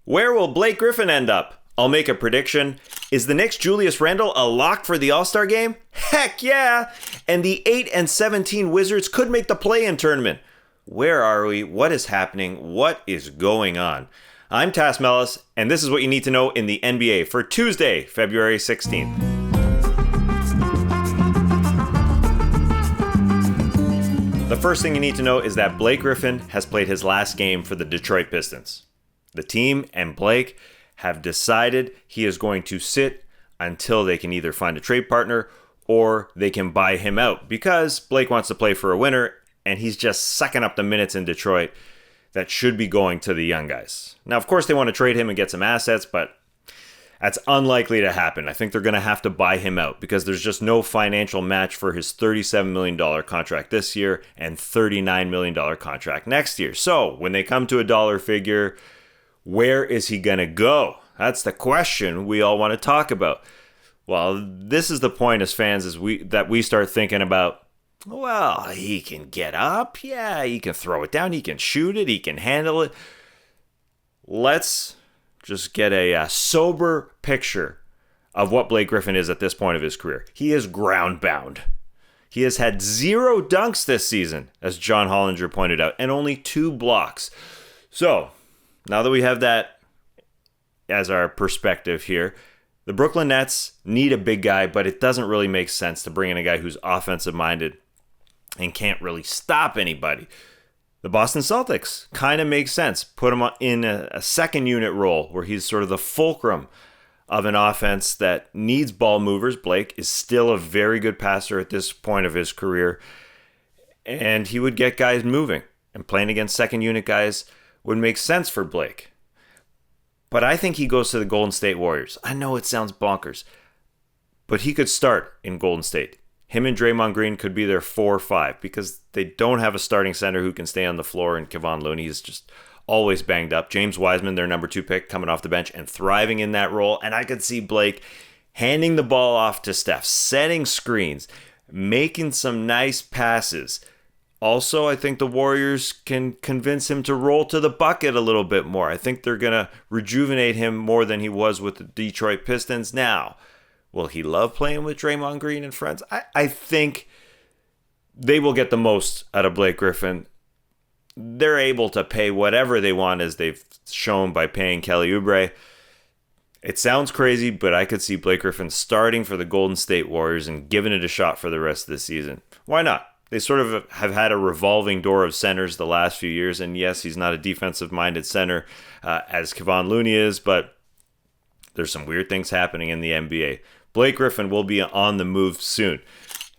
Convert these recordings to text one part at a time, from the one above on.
Where will Blake Griffin end up? I'll make a prediction. Is the Knicks' Julius Randle a lock for the All-Star game? Heck yeah! And the 8-17 Wizards could make the play-in tournament. Where are we? What is happening? What is going on? I'm Tas Mellis, and this is what you need to know in the NBA for Tuesday, February 16th. The first thing you need to know is that Blake Griffin has played his last game for the Detroit Pistons. The team and Blake have decided he is going to sit until they can either find a trade partner or they can buy him out because Blake wants to play for a winner and he's just sucking up the minutes in Detroit that should be going to the young guys. Now, of course, they want to trade him and get some assets, but that's unlikely to happen. I think they're going to have to buy him out because there's just no financial match for his $37 million contract this year and $39 million contract next year. So when they come to a dollar figure, where is he going to go? That's the question we all want to talk about. Well, this is the point as fans that we start thinking about, well, he can get up. Yeah, he can throw it down. He can shoot it. He can handle it. Let's just get a sober picture of what Blake Griffin is at this point of his career. He is ground bound. He has had 0 dunks this season, as John Hollinger pointed out, and only 2 blocks. So, now that we have that as our perspective here, the Brooklyn Nets need a big guy, but it doesn't really make sense to bring in a guy who's offensive-minded and can't really stop anybody. The Boston Celtics kind of makes sense. Put him in a second unit role where he's sort of the fulcrum of an offense that needs ball movers. Blake is still a very good passer at this point of his career, and he would get guys moving. And playing against second unit guys would make sense for Blake. But I think he goes to the Golden State Warriors. I know it sounds bonkers, but he could start in Golden State. Him and Draymond Green could be their 4 or 5 because they don't have a starting center who can stay on the floor, and Kevon Looney is just always banged up. James Wiseman, their number 2 pick, coming off the bench and thriving in that role. And I could see Blake handing the ball off to Steph, setting screens, making some nice passes. Also, I think the Warriors can convince him to roll to the bucket a little bit more. I think they're going to rejuvenate him more than he was with the Detroit Pistons. Now, will he love playing with Draymond Green and friends? I think they will get the most out of Blake Griffin. They're able to pay whatever they want, as they've shown by paying Kelly Oubre. It sounds crazy, but I could see Blake Griffin starting for the Golden State Warriors and giving it a shot for the rest of the season. Why not? They sort of have had a revolving door of centers the last few years, and yes, he's not a defensive-minded center as Kevon Looney is, but there's some weird things happening in the NBA. Blake Griffin will be on the move soon.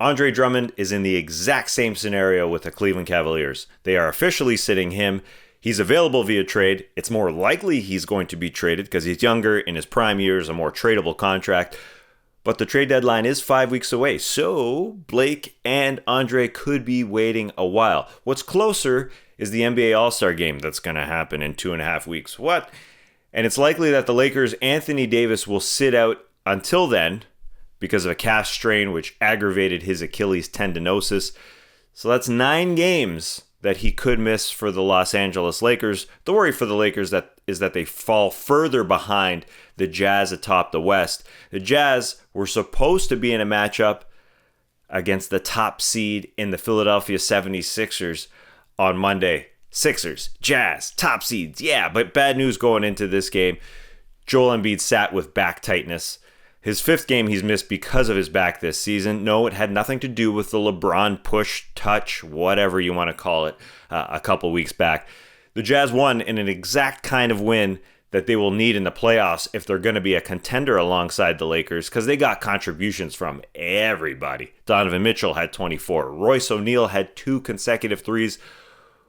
Andre Drummond is in the exact same scenario with the Cleveland Cavaliers. They are officially sitting him. He's available via trade. It's more likely he's going to be traded because he's younger, in his prime years, a more tradable contract. But the trade deadline is 5 weeks away, so Blake and Andre could be waiting a while. What's closer is the NBA All-Star game that's going to happen in 2.5 weeks. What? And it's likely that the Lakers' Anthony Davis will sit out until then because of a calf strain which aggravated his Achilles tendinosis. So that's 9 games that he could miss for the Los Angeles Lakers. The worry for the Lakers is that they fall further behind the Jazz atop the West. The Jazz were supposed to be in a matchup against the top seed in the Philadelphia 76ers on Monday. Sixers, Jazz, top seeds, yeah, but bad news going into this game. Joel Embiid sat with back tightness. His 5th game he's missed because of his back this season. No, it had nothing to do with the LeBron push, touch, whatever you want to call it, a couple weeks back. The Jazz won in an exact kind of win that they will need in the playoffs if they're going to be a contender alongside the Lakers, because they got contributions from everybody. Donovan Mitchell had 24. Royce O'Neal had 2 consecutive threes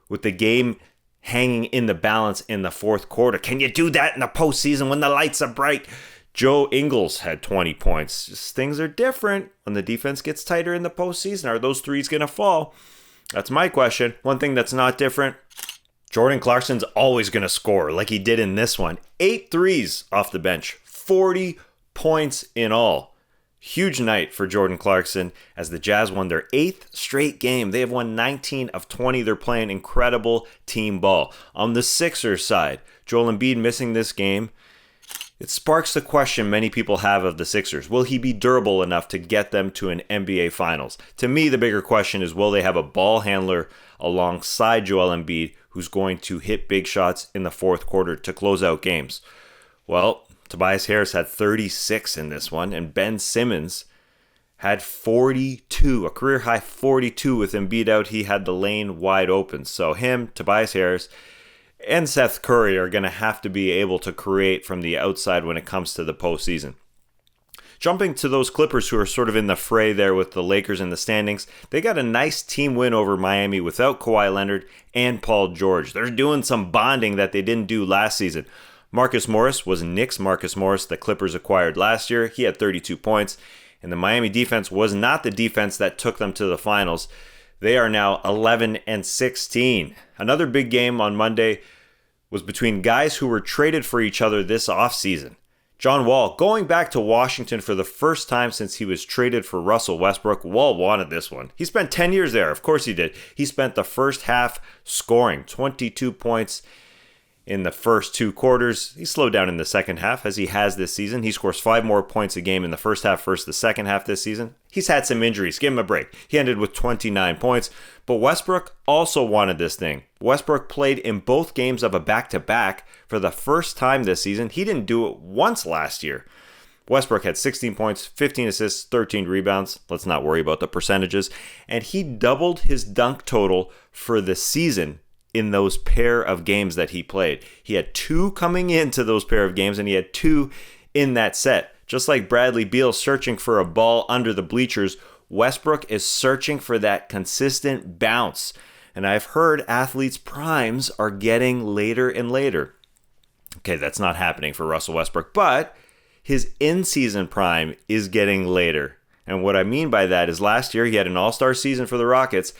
with the game hanging in the balance in the 4th quarter. Can you do that in the postseason when the lights are bright? Joe Ingles had 20 points. Just things are different when the defense gets tighter in the postseason. Are those threes going to fall? That's my question. One thing that's not different, Jordan Clarkson's always going to score like he did in this one. 8 threes off the bench, 40 points in all. Huge night for Jordan Clarkson as the Jazz won their 8th straight game. They have won 19 of 20. They're playing incredible team ball. On the Sixers side, Joel Embiid missing this game. It sparks the question many people have of the Sixers. Will he be durable enough to get them to an NBA Finals? To me, the bigger question is, will they have a ball handler alongside Joel Embiid who's going to hit big shots in the fourth quarter to close out games? Well, Tobias Harris had 36 in this one, and Ben Simmons had 42, a career-high 42 with Embiid out. He had the lane wide open. So him, Tobias Harris, and Seth Curry are going to have to be able to create from the outside when it comes to the postseason. Jumping to those Clippers who are sort of in the fray there with the Lakers in the standings, they got a nice team win over Miami without Kawhi Leonard and Paul George. They're doing some bonding that they didn't do last season. Marcus Morris was Knicks Marcus Morris the Clippers acquired last year. He had 32 points, and the Miami defense was not the defense that took them to the finals. They are now 11-16. Another big game on Monday was between guys who were traded for each other this offseason. John Wall going back to Washington for the first time since he was traded for Russell Westbrook. Wall wanted this one. He spent 10 years there. Of course he did. He spent the first half scoring 22 points in the first 2 quarters. He slowed down in the second half as he has this season. He scores 5 more points a game in the first half versus the second half this season. He's had some injuries. Give him a break. He ended with 29 points. But Westbrook also wanted this thing. Westbrook played in both games of a back-to-back for the first time this season. He didn't do it once last year. Westbrook had 16 points, 15 assists, 13 rebounds. Let's not worry about the percentages. And he doubled his dunk total for the season in those pair of games that he played. He had 2 coming into those pair of games, and he had 2 in that set. Just like Bradley Beal searching for a ball under the bleachers, Westbrook is searching for that consistent bounce. And I've heard athletes' primes are getting later and later. Okay, that's not happening for Russell Westbrook, but his in-season prime is getting later. And what I mean by that is last year he had an all-star season for the Rockets,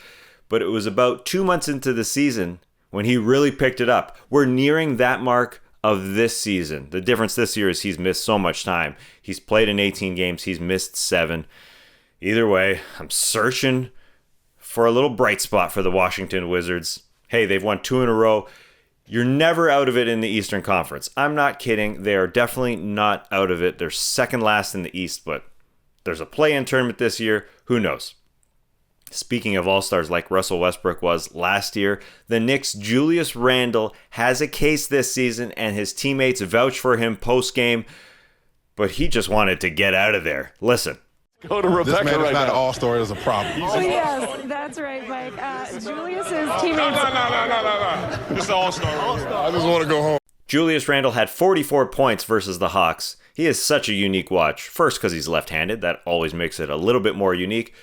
but it was about 2 months into the season when he really picked it up. We're nearing that mark of this season. The difference this year is he's missed so much time. He's played in 18 games. He's missed 7. Either way, I'm searching for a little bright spot for the Washington Wizards. Hey, they've won 2 in a row. You're never out of it in the Eastern Conference. I'm not kidding. They are definitely not out of it. They're second last in the East, but there's a play-in tournament this year. Who knows? Speaking of all-stars like Russell Westbrook was last year, the Knicks' Julius Randle has a case this season, and his teammates vouch for him post-game, but he just wanted to get out of there. Listen. Go to Rebecca. This man is right not now. an all-star, it's a problem. Oh, yes, that's right, Mike. Julius's teammates. No. This is all-star. I just want to go home. Julius Randle had 44 points versus the Hawks. He is such a unique watch. First, because he's left-handed. That always makes it a little bit more unique.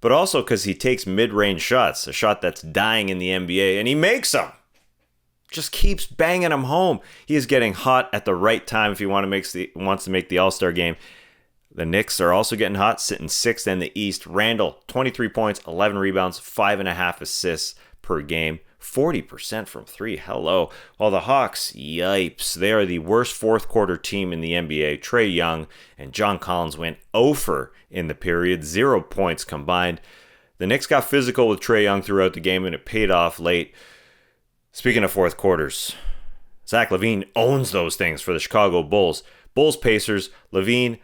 But also because he takes mid-range shots, a shot that's dying in the NBA, and he makes them. Just keeps banging them home. He is getting hot at the right time if he wants to make the All-Star game. The Knicks are also getting hot, sitting 6th in the East. Randle, 23 points, 11 rebounds, 5.5 assists per game. 40% from 3. Hello. While the Hawks, yipes, they are the worst fourth quarter team in the NBA. Trae Young and John Collins went 0 in the period, 0 points combined. The Knicks got physical with Trae Young throughout the game, and it paid off late. Speaking of fourth quarters, Zach LaVine owns those things for the Chicago Bulls. Bulls Pacers, LaVine,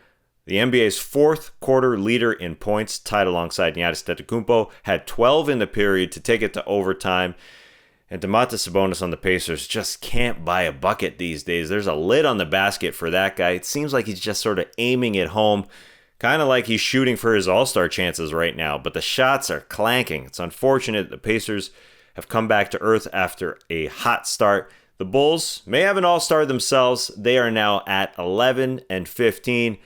the NBA's fourth quarter leader in points, tied alongside Giannis Antetokounmpo, had 12 in the period to take it to overtime. And Domantas Sabonis on the Pacers just can't buy a bucket these days. There's a lid on the basket for that guy. It seems like he's just sort of aiming it home, kind of like he's shooting for his all-star chances right now. But the shots are clanking. It's unfortunate the Pacers have come back to earth after a hot start. The Bulls may have an all-star themselves. They are now at 11-15.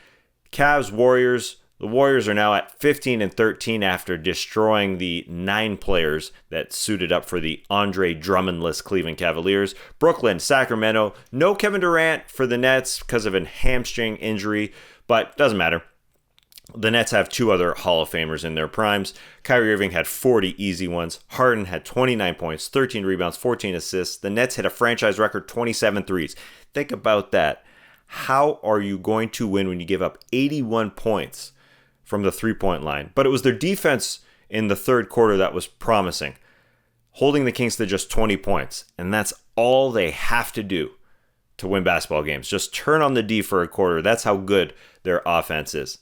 Cavs, Warriors. The Warriors are now at 15-13 after destroying the 9 players that suited up for the Andre Drummond-less Cleveland Cavaliers. Brooklyn, Sacramento. No Kevin Durant for the Nets because of a hamstring injury, but doesn't matter. The Nets have 2 other Hall of Famers in their primes. Kyrie Irving had 40 easy ones. Harden had 29 points, 13 rebounds, 14 assists. The Nets hit a franchise record 27 threes. Think about that. How are you going to win when you give up 81 points from the three-point line, but it was their defense in the third quarter that was promising, holding the Kings to just 20 points. And that's all they have to do to win basketball games. Just turn on the D for a quarter. That's how good their offense is.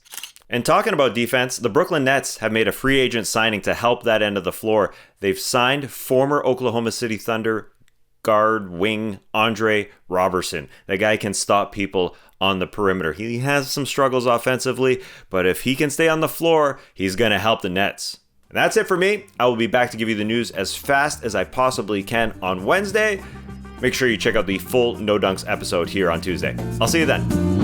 And talking about defense, the Brooklyn Nets have made a free agent signing to help that end of the floor. They've signed former Oklahoma City Thunder guard wing Andre Roberson. That guy can stop people on the perimeter. He has some struggles offensively, but if he can stay on the floor, he's going to help the Nets. And that's it for me. I will be back to give you the news as fast as I possibly can on Wednesday. Make sure you check out the full No Dunks episode here on Tuesday. I'll see you then.